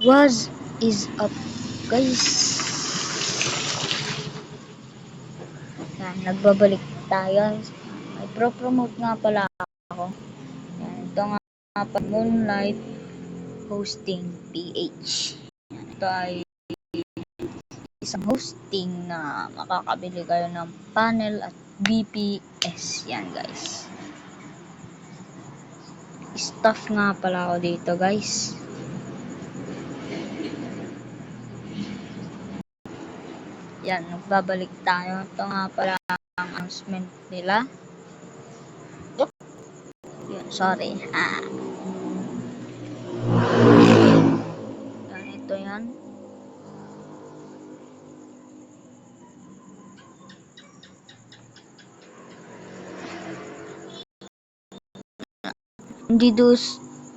Was is up guys. Yan, nagbabalik tayo. May pro-promote nga pala ako. Yan, ito nga pa Moonlight Hosting PH. Yan, ito ay isang hosting na makakabili kayo ng panel at BPS. Yan guys. Staff nga pala ako dito guys. Yan, nagbabalik tayo. Ito nga pala ang announcement nila. Yan, sorry. Yan, ito yan.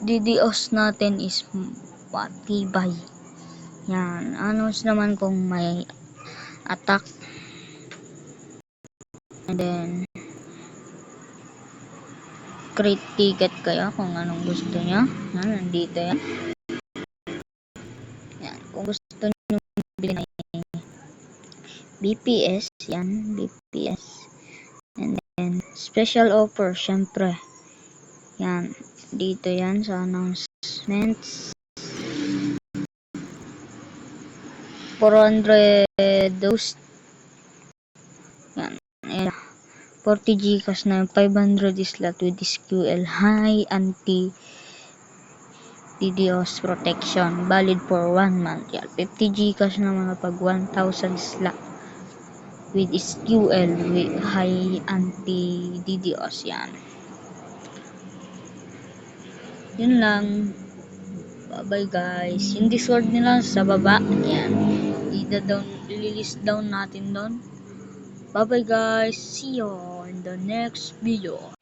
DDoS natin is matibay. Yan, announce naman kung may attack. And then create ticket kayo kung anong gusto nyo. Yan, nandito yan. Yan, kung gusto nyo bili ng BPS, yan, BPS. And then special offer, syempre. Yan, dito yan sa announcements. 400 dose. Yan, 40 Gcash na 500 slot with SQL high anti DDoS protection valid for 1 month. Yan, 50 Gcash naman pag 1000 slot with SQL with high anti DDoS. Yan. Yun lang. Bye guys. Yung Discord nila sa baba. Yan. I-list down natin doon. Bye guys. See you in the next video.